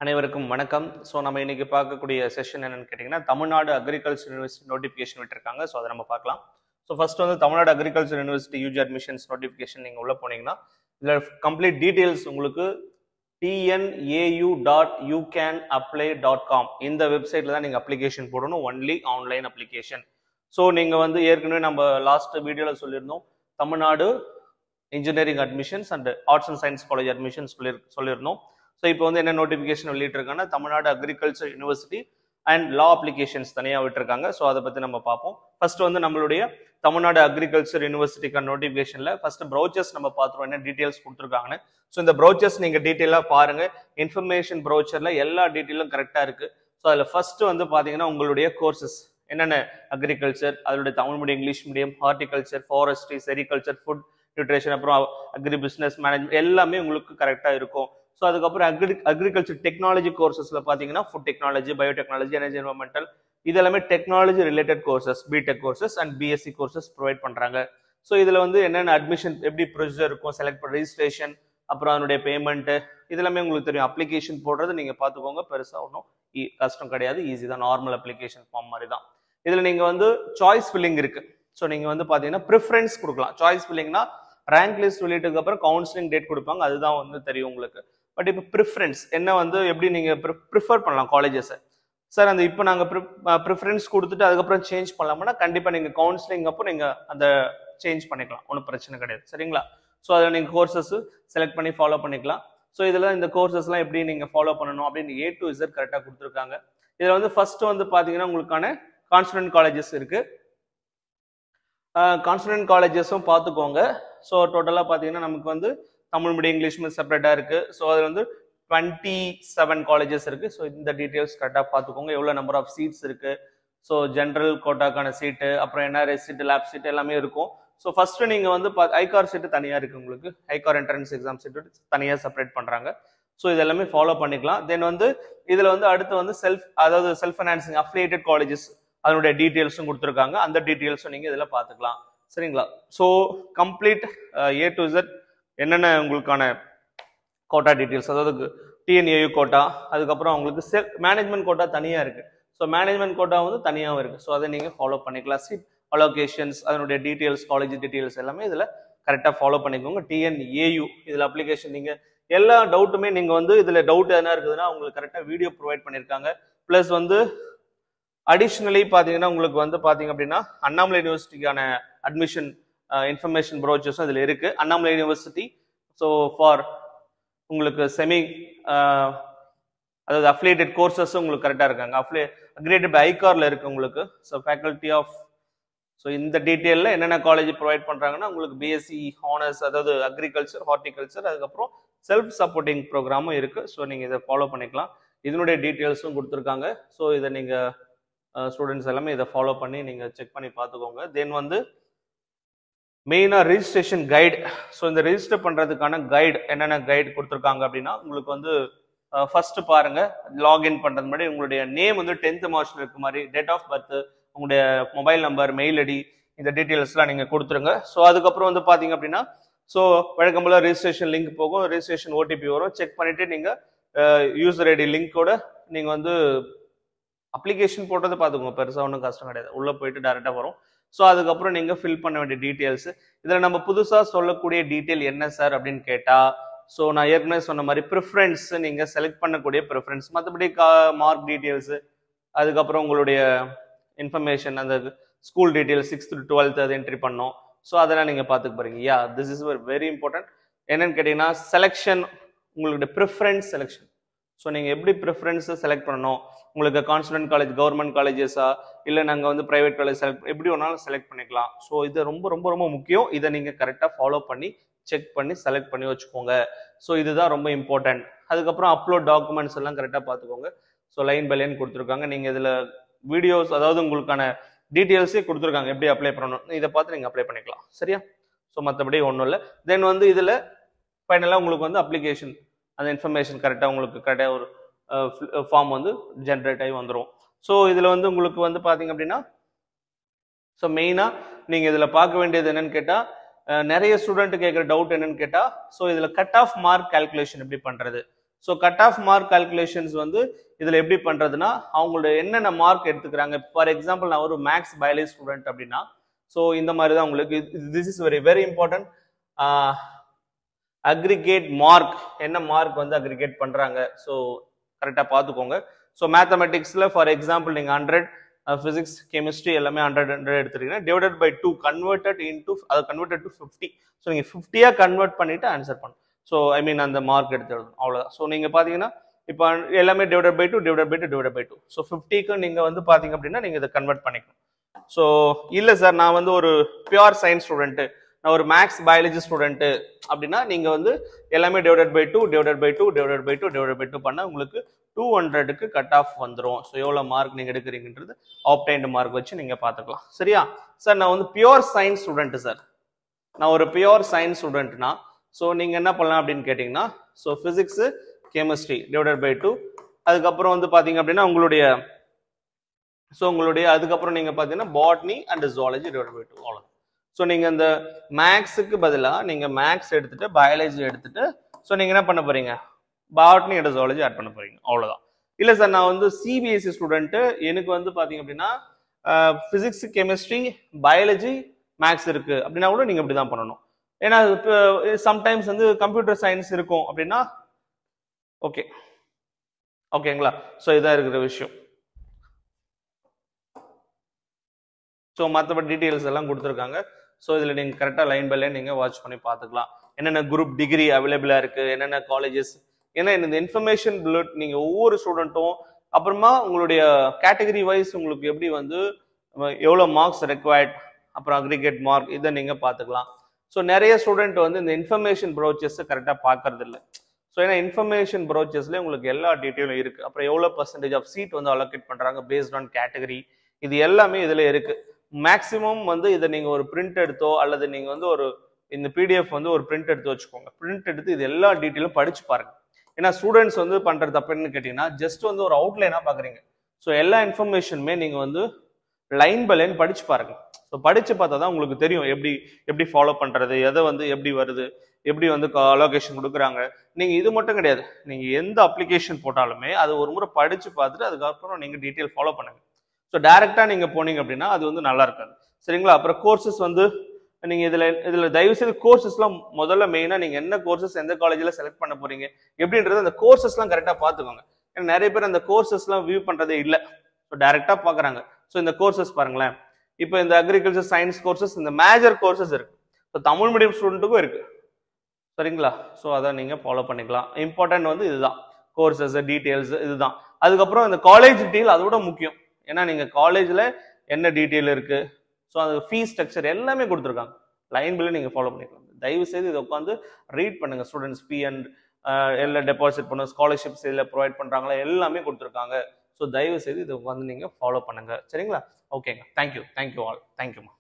அனைவருக்கும் வணக்கம். ஸோ நம்ம இன்னைக்கு பார்க்கக்கூடிய செஷன் என்னன்னு கேட்டிங்கன்னா, தமிழ்நாடு அக்ரிகல்ச்சர் யூனிவர்சிட்டி நோட்டிஃபிகேஷன் விட்டுருக்காங்க. ஸோ அதை நம்ம பார்க்கலாம். ஸோ ஃபர்ஸ்ட் வந்து Tamil Nadu agriculture university UG admissions notification நீங்கள் உள்ள போனீங்கன்னா இதில் கம்ப்ளீட் டீட்டெயில்ஸ் உங்களுக்கு tnau.youcanapply.com இந்த வெப்சைட்டில் தான் நீங்கள் அப்ளிகேஷன் போடணும். Only online application. ஸோ நீங்கள் வந்து ஏற்கனவே நம்ம லாஸ்ட் வீடியோவில் சொல்லியிருந்தோம், Tamil Nadu engineering admissions and arts and science college admissions சொல்லியிருந்தோம். ஸோ இப்போ வந்து என்ன நோட்டிஃபிகேஷன் வெளியிட்டிருக்காங்கன்னா, Tamil Nadu agriculture university and law applications தனியாக விட்டுருக்காங்க. ஸோ அதை பற்றி நம்ம பார்ப்போம். ஃபர்ஸ்ட் வந்து நம்மளுடைய தமிழ்நாடு அக்ரிகல்ச்சர் யூனிவர்சிட்டிக்கான நோட்டிஃபிகேஷனில் ஃபர்ஸ்ட் ப்ரௌச்சர்ஸ் நம்ம பார்த்துருவோம், என்ன டீட்டெயில்ஸ் கொடுத்துருக்காங்கன்னு. ஸோ இந்த ப்ரௌச்சர்ஸ் நீங்கள் டீட்டெயிலாக பாருங்க. இன்ஃபர்மேஷன் ப்ரௌச்சரில் எல்லா டீட்டெயிலும் கரெக்டாக இருக்கு. ஸோ அதில் ஃபர்ஸ்ட் வந்து பார்த்தீங்கன்னா உங்களுடைய கோர்சஸ் என்னென்ன அக்ரிகல்ச்சர், அதோடைய Tamil medium, English medium, horticulture, forestry, sericulture, food nutrition, அப்புறம் அக்ரி பிஸ்னஸ் மேனேஜ்மெண்ட் எல்லாமே உங்களுக்கு கரெக்டாக இருக்கும். ஸோ அதுக்கப்புறம் அக்ரிகல்ச்சர் டெக்னாலஜி கோர்சஸ்ல பார்த்தீங்கன்னா food technology, biotechnology, energy environmental இது எல்லாமே technology related courses, B Tech courses and BSc courses provide பண்றாங்க. ஸோ இதுல வந்து என்னென்ன அட்மிஷன் எப்படி ப்ரொசீஜர் இருக்கும், செலக்ட் பண்ண ரெஜிஸ்ட்ரேஷன், அப்புறம் அதனுடைய பேமெண்ட் இதெல்லாமே உங்களுக்கு தெரியும். அப்ளிகேஷன் போடுறது நீங்க பார்த்துக்கோங்க, பெருசா ஒன்றும் கஷ்டம் கிடையாது, ஈஸி தான், நார்மல் அப்ளிகேஷன் ஃபார்ம் மாதிரி தான். இதுல நீங்க வந்து சாய்ஸ் ஃபில்லிங் இருக்கு. ஸோ நீங்க வந்து பாத்தீங்கன்னா ப்ரிஃபரன்ஸ் கொடுக்கலாம். சாய்ஸ் ஃபில்லிங்னா ரேங்க் லிஸ்ட் வெளியிட்டதுக்கு அப்புறம் கவுன்சிலிங் டேட் கொடுப்பாங்க, அதுதான் வந்து தெரியும் உங்களுக்கு. பட் இப்போ ப்ரிஃபரன்ஸ் என்ன வந்து எப்படி நீங்க ப்ரிஃபர் பண்ணலாம் காலேஜஸ் சார், அந்த இப்போ நாங்கள் ப்ரிஃபரன்ஸ் கொடுத்துட்டு அதுக்கப்புறம் சேஞ்ச் பண்ணலாம்னா கண்டிப்பா நீங்க கவுன்சிலிங் அப்போ நீங்க அந்த சேஞ்ச் பண்ணிக்கலாம், ஒன்றும் பிரச்சனை கிடையாது, சரிங்களா? ஸோ அதில் நீங்க கோர்சஸ் செலக்ட் பண்ணி ஃபாலோ பண்ணிக்கலாம். ஸோ இதில் இந்த கோர்சஸ்லாம் எப்படி நீங்க ஃபாலோ பண்ணணும் அப்படின்னு A to Z கரெக்டாக கொடுத்துருக்காங்க. இதில் வந்து ஃபர்ஸ்ட் வந்து பாத்தீங்கன்னா உங்களுக்கான கான்ஸ்டன்ட் காலேஜஸ் இருக்கு. கான்ஸ்டன்ட் காலேஜஸும் பார்த்துக்கோங்க. ஸோ டோட்டலாக பார்த்தீங்கன்னா நமக்கு வந்து தமிழ் மீடியம், இங்கிலீஷ் மீடியம் செப்பரேட்டாக இருக்கு. ஸோ அதில் வந்து 27 காலேஜஸ் இருக்கு. ஸோ இந்த டீட்டெயில்ஸ் கரெக்டாக பார்த்துக்கோங்க. எவ்வளோ நம்பர் ஆஃப் சீட்ஸ் இருக்கு, ஸோ ஜென்ரல் கோட்டாக்கான சீட்டு, அப்புறம் என்ஆர்எஸ் சீட்டு, லேப் சீட்டு எல்லாமே இருக்கும். ஸோ ஃபர்ஸ்ட் நீங்க வந்து ஐகார் சீட்டு தனியாக இருக்கு, உங்களுக்கு ஐகார் என்ட்ரன்ஸ் எக்ஸாம் சீட்டு தனியாக செப்பரேட் பண்றாங்க. ஸோ இது எல்லாமே ஃபாலோ பண்ணிக்கலாம். தென் வந்து இதுல வந்து அடுத்து வந்து அதாவது செல்ஃப் ஃபைனான்சிங் அஃபிலியேட்டட் காலேஜஸ் அதனுடைய டீட்டெயில்ஸும் கொடுத்துருக்காங்க. அந்த டீட்டெயில்ஸும் நீங்க இதில் பார்த்துக்கலாம், சரிங்களா? So complete A to Z என்னென்ன உங்களுக்கான கோட்டா டீட்டெயில்ஸ், அதாவது டிஎன்ஏயு கோட்டா, அதுக்கப்புறம் உங்களுக்கு மேனேஜ்மெண்ட் கோட்டா தனியாக இருக்கு. ஸோ மேனேஜ்மெண்ட் கோட்டா வந்து தனியாகவும் இருக்கு. ஸோ அதை நீங்கள் ஃபாலோ பண்ணிக்கலாம். சீட் அலோகேஷன்ஸ் அதனுடைய டீட்டெயில்ஸ், காலேஜ் டீட்டெயில்ஸ் எல்லாமே இதில் கரெக்டாக ஃபாலோ பண்ணிக்கோங்க. டிஎன்ஏயு இதில் அப்ளிகேஷன் நீங்கள் எல்லா டவுட்டுமே நீங்கள் வந்து இதில் டவுட் எதனா இருக்குதுன்னா உங்களுக்கு கரெக்டாக வீடியோ ப்ரொவைட் பண்ணியிருக்காங்க. ப்ளஸ் வந்து அடிஷ்னலி பார்த்தீங்கன்னா உங்களுக்கு வந்து பார்த்தீங்க அப்படின்னா அண்ணாமலை யூனிவர்சிட்டிக்கான அட்மிஷன் இன்ஃபர்மேஷன் ப்ரோச்சர்ஸும் இதில் இருக்கு. அண்ணாமலை யூனிவர்சிட்டி ஸோ ஃபார் உங்களுக்கு செமி அதாவது அஃபிலியேட்டட் கோர்சஸும் உங்களுக்கு கரெக்டாக இருக்காங்க. அக்ரிடேட்டட் பை ஐகார்ல இருக்கு உங்களுக்கு. ஸோ ஃபேக்கல்டி ஆஃப் ஸோ இந்த டீட்டெயிலில் என்னென்ன காலேஜ் ப்ரொவைட் பண்ணுறாங்கன்னா உங்களுக்கு பிஎஸ்சி ஹானர்ஸ், அதாவது அக்ரிகல்ச்சர், ஹார்டிகல்ச்சர், அதுக்கப்புறம் செல்ஃப் சப்போர்ட்டிங் ப்ரோக்ராமும் இருக்கு. ஸோ நீங்கள் இதை ஃபாலோ பண்ணிக்கலாம். இதனுடைய டீட்டெயில்ஸும் கொடுத்துருக்காங்க. ஸோ இதை நீங்கள் ஸ்டூடெண்ட்ஸ் எல்லாமே இதை ஃபாலோ பண்ணி நீங்கள் செக் பண்ணி பார்த்துக்கோங்க. தென் வந்து மெயினாக ரெஜிஸ்ட்ரேஷன் கைடு. ஸோ இந்த ரெஜிஸ்டர் பண்ணுறதுக்கான கைடு என்னென்ன கைடு கொடுத்துருக்காங்க அப்படின்னா உங்களுக்கு வந்து ஃபர்ஸ்ட் பாருங்க, லாகின் பண்ணுறது முன்னாடி உங்களுடைய நேம் வந்து 10th மார்ச்ல இருக்க மாதிரி, டேட் ஆஃப் பர்த், உங்களுடைய மொபைல் நம்பர், மெயில் ஐடி, இந்த டீட்டெயில்ஸ்லாம் நீங்கள் கொடுத்துருங்க. ஸோ அதுக்கப்புறம் வந்து பார்த்தீங்க அப்படின்னா ஸோ வழக்கம் போல ரெஜிஸ்ட்ரேஷன் லிங்க் போகும், ரெஜிஸ்ட்ரேஷன் ஓடிபி வரும். செக் பண்ணிட்டு நீங்கள் யூசர் ஐடி லிங்கோட நீங்கள் வந்து அப்ளிகேஷன் போட்டதை பார்த்துக்கோங்க, பெருசாக ஒன்றும் கஷ்டம் கிடையாது, உள்ளே போயிட்டு டேரெக்டாக வரும். ஸோ அதுக்கப்புறம் நீங்கள் ஃபில் பண்ண வேண்டிய டீட்டெயில்ஸ். இதில் நம்ம புதுசாக சொல்லக்கூடிய டீட்டெயில் என்ன சார் அப்படின்னு கேட்டால், ஸோ நான் ஏற்கனவே சொன்ன மாதிரி ப்ரிஃபரன்ஸ் நீங்கள் செலக்ட் பண்ணக்கூடிய ப்ரிஃபரன்ஸ், மற்றபடி மார்க் டீட்டெயில்ஸு, அதுக்கப்புறம் உங்களுடைய இன்ஃபர்மேஷன், அந்த school details 6th to 12th அது என்ட்ரி பண்ணோம். ஸோ அதெல்லாம் நீங்கள் பார்த்துக்க போறீங்க. Yeah this is very important. என்னன்னு கேட்டீங்கன்னா செலெக்ஷன், உங்களுடைய ப்ரிஃபரன்ஸ் செலெக்ஷன். ஸோ நீங்கள் எப்படி ப்ரிஃபரன்ஸை செலக்ட் பண்ணணும், உங்களுக்கு கான்ஸ்டன்ட் காலேஜ், கவர்மெண்ட் காலேஜஸா, இல்லை நாங்கள் வந்து ப்ரைவேட் காலேஜ் செலக்ட் எப்படி வேணாலும் செலக்ட் பண்ணிக்கலாம். ஸோ இது ரொம்ப ரொம்ப ரொம்ப முக்கியம். இதை நீங்கள் கரெக்டாக ஃபாலோ பண்ணி செக் பண்ணி செலக்ட் பண்ணி வச்சுக்கோங்க. ஸோ இதுதான் ரொம்ப இம்பார்ட்டன்ட். அதுக்கப்புறம் அப்லோட் டாக்குமெண்ட்ஸ் எல்லாம் கரெக்டாக பார்த்துக்கோங்க. ஸோ லைன் பை லைன் கொடுத்துருக்காங்க. நீங்கள் இதில் வீடியோஸ், அதாவது உங்களுக்கான டீட்டெயில்ஸே கொடுத்துருக்காங்க எப்படி அப்ளை பண்ணணும், இதை பார்த்து நீங்கள் அப்ளை பண்ணிக்கலாம், சரியா? ஸோ மற்றபடி ஒன்றும் இல்லை. தென் வந்து இதில் ஃபைனலாக உங்களுக்கு வந்து அப்ளிகேஷன் அந்த இன்ஃபர்மேஷன் கரெக்டாக உங்களுக்கு கரெக்டாக ஒரு ஃபார்ம் வந்து ஜென்ரேட் ஆகி வந்துடும். ஸோ இதில் வந்து உங்களுக்கு வந்து பார்த்தீங்க அப்படின்னா ஸோ மெயினாக நீங்கள் இதில் பார்க்க வேண்டியது என்னன்னு கேட்டால், நிறைய ஸ்டூடெண்ட் கேட்குற டவுட் என்னன்னு கேட்டால், ஸோ இதில் கட் ஆஃப் மார்க் கால்குலேஷன் எப்படி பண்ணுறது. So cut off mark calculations வந்து இதில் எப்படி பண்ணுறதுன்னா அவங்களோட என்னென்ன மார்க் எடுத்துக்கிறாங்க. ஃபார் எக்ஸாம்பிள் நான் ஒரு மேக்ஸ் பயாலஜி ஸ்டூடெண்ட் அப்படின்னா ஸோ இந்த மாதிரி தான் உங்களுக்கு this is very very important. Aggregate mark என்ன மார்க் வந்து அக்ரிகேட் பண்ணுறாங்க ஸோ கரெக்டாக பார்த்துக்கோங்க. ஸோ மேத்தமெட்டிக்ஸில் ஃபார் எக்ஸாம்பிள் நீங்கள் 100, ஃபிசிக்ஸ் கெமிஸ்ட்ரி எல்லாமே 100 எடுத்துட்டீங்கன்னா டிவைடட் பை 2 கன்வெர்டட் இன்டூ அதை கன்வெர்டட் டு 50. ஸோ நீங்கள் 50யாக கன்வெர்ட் பண்ணிட்டு ஆன்சர் பண்ணணும். ஸோ ஐ மீன் அந்த மார்க் எடுத்து எழுதணும் அவ்வளோதான். ஸோ நீங்கள் பார்த்தீங்கன்னா இப்போ எல்லாமே divided by 2 divided by 2 divided by 2. So 50க்கு நீங்கள் வந்து பார்த்தீங்க அப்படின்னா நீங்கள் இதை கன்வெர்ட் பண்ணிக்கணும். ஸோ இல்லை சார் நான் வந்து ஒரு பியூர் சயின்ஸ் ஸ்டூடெண்ட்டு, நான் ஒரு மேக்ஸ் பயாலஜி ஸ்டூடெண்ட்டு அப்படின்னா நீங்கள் வந்து எல்லாமே divided by 2 divided by 2 divided by 2 divided by 2 பண்ணால் உங்களுக்கு 200க்கு கட் ஆஃப் வந்துடும். ஸோ எவ்வளோ மார்க் நீங்கள் எடுக்கிறீங்கன்றது ஆப்டைன்டு மார்க் வச்சு நீங்கள் பார்த்துக்கலாம். சரியா சார்? நான் வந்து பியூர் சயின்ஸ் ஸ்டூடெண்ட்டு சார், நான் ஒரு பியூர் சயின்ஸ் ஸ்டூடெண்ட்னா ஸோ நீங்கள் என்ன பண்ணலாம் அப்படின்னு கேட்டிங்கன்னா so physics chemistry divided by 2, அதுக்கப்புறம் வந்து பார்த்தீங்க அப்படின்னா உங்களுடைய அதுக்கப்புறம் நீங்கள் பார்த்தீங்கன்னா botany and zoology divided by 2 அவ்வளோ. ஸோ நீங்கள் இந்த மேக்ஸுக்கு பதிலாக நீங்கள் மேக்ஸ் எடுத்துட்டு பயாலஜி எடுத்துட்டு ஸோ நீங்கள் என்ன பண்ண போறீங்க பாட்னி அண்ட் ஜுவாலஜி ஆட் பண்ண போறீங்க அவ்வளோதான். இல்லை சார் நான் வந்து சிபிஎஸ்சி ஸ்டூடெண்ட்டு, எனக்கு வந்து பார்த்தீங்க அப்படின்னா ஃபிசிக்ஸ் கெமிஸ்ட்ரி பயாலஜி மேக்ஸ் இருக்கு அப்படின்னா கூட நீங்கள் இப்படி தான் பண்ணணும். ஏன்னா இப்போ சம்டைம்ஸ் வந்து கம்ப்யூட்டர் சயின்ஸ் இருக்கும் அப்படின்னா ஓகேங்களா? ஸோ இதான் இருக்கிற விஷயம். ஸோ மற்றபடி டீட்டெயில்ஸ் எல்லாம் கொடுத்துருக்காங்க. ஸோ இதில் நீங்கள் கரெக்டாக லைன் பை லைன் நீங்கள் வாட்ச் பண்ணி பார்த்துக்கலாம். என்னென்ன குரூப் டிகிரி அவைலபிளாக இருக்குது, என்னென்ன காலேஜஸ், ஏன்னா இந்த இன்ஃபர்மேஷன் புல்லட் நீங்கள் ஒவ்வொரு ஸ்டூடெண்ட்டும் அப்புறமா உங்களுடைய கேட்டகரி வைஸ் உங்களுக்கு எப்படி வந்து எவ்வளோ மார்க்ஸ் ரெக்வயர்ட், அப்புறம் அக்ரிகேட் மார்க் இதை நீங்கள் பார்த்துக்கலாம். ஸோ நிறைய ஸ்டூடெண்ட் வந்து இந்த இன்ஃபர்மேஷன் ப்ரோச்சஸை கரெக்டாக பார்க்கறது இல்லை. ஸோ ஏன்னா இன்ஃபர்மேஷன் ப்ரோச்சஸ்லேயே உங்களுக்கு எல்லா டீட்டெயிலும் இருக்குது. அப்புறம் எவ்வளோ பர்சன்டேஜ் ஆஃப் சீட் வந்து அலோகேட் பண்ணுறாங்க பேஸ்ட் ஆன் கேட்டகரி, இது எல்லாமே இதில் இருக்குது. மேக்ஸிமம் வந்து இதை நீங்கள் ஒரு பிரிண்ட் எடுத்தோ அல்லது நீங்கள் வந்து ஒரு இந்த பிடிஎஃப் வந்து ஒரு பிரிண்ட் எடுத்து வச்சுக்கோங்க. பிரிண்ட் எடுத்து இது எல்லா டீட்டெயிலும் படிச்சு பாருங்க. ஏன்னா ஸ்டூடெண்ட்ஸ் வந்து பண்ணுறது தப்புன்னு கேட்டிங்கன்னா ஜஸ்ட் வந்து ஒரு அவுட்லைனாக பார்க்குறீங்க. ஸோ எல்லா இன்ஃபர்மேஷனுமே நீங்கள் வந்து லைன் பை லைன் படிச்சு பாருங்க. ஸோ படிச்சு பார்த்தா தான் உங்களுக்கு தெரியும் எப்படி ஃபாலோ பண்ணுறது, எதை வந்து எப்படி வருது, எப்படி வந்து அலோகேஷன் கொடுக்குறாங்க. நீங்கள் இது மட்டும் கிடையாது, நீங்கள் எந்த அப்ளிகேஷன் போட்டாலுமே அது ஒரு முறை படிச்சு பார்த்துட்டு அதுக்கப்புறம் நீங்கள் டீட்டெயில் ஃபாலோ பண்ணுங்க. ஸோ டைரெக்டாக நீங்கள் போனீங்க அப்படின்னா அது வந்து நல்லா இருக்காது. சரிங்களா? அப்புறம் கோர்சஸ் வந்து நீங்கள் இதில் தயவுசெய்து கோர்சஸ்லாம் முதல்ல மெயினாக நீங்கள் என்ன கோர்சஸ் எந்த காலேஜில் செலக்ட் பண்ண போறீங்க எப்படின்றது அந்த கோர்சஸ்லாம் கரெக்டாக பார்த்துக்கோங்க. ஏன்னா நிறைய பேர் அந்த கோர்சஸ்லாம் வியூ பண்ணுறதே இல்லை. ஸோ டைரெக்டாக பார்க்குறாங்க. ஸோ இந்த கோர்சஸ் பாருங்களேன், இப்போ இந்த அக்ரிகல்ச்சர் சயின்ஸ் கோர்சஸ் இந்த மேஜர் கோர்சஸ் இருக்கு. ஸோ தமிழ் மீடியம் ஸ்டூடெண்ட்டுக்கும் இருக்கு. சரிங்களா? ஸோ அதை நீங்கள் ஃபாலோ பண்ணிக்கலாம். இம்பார்ட்டன்ட் வந்து இதுதான், கோர்சஸ் டீட்டெயில்ஸ் இதுதான். அதுக்கப்புறம் இந்த காலேஜ் டீட்டெயில் அதோட முக்கியம். ஏன்னா நீங்கள் காலேஜில் என்ன டீட்டெயில் இருக்கு, ஸோ அது ஃபீஸ் ஸ்ட்ரக்சர் எல்லாமே கொடுத்துருக்காங்க. லைன் பில்ல நீங்கள் ஃபாலோ பண்ணிக்கலாம். தயவு செய்து இதை உட்காந்து ரீட் பண்ணுங்க. ஸ்டூடெண்ட்ஸ் ஃபீ அண்ட் எல்லாம் டெபாசிட் பண்ண ஸ்காலர்ஷிப்ஸ் இதில் ப்ரொவைட் பண்ணுறாங்களா எல்லாமே கொடுத்துருக்காங்க. ஸோ தயவு செய்து இதை உட்காந்து நீங்கள் ஃபாலோ பண்ணுங்க. சரிங்களா? ஓகேங்க. Thank you all. தேங்க்யூமா.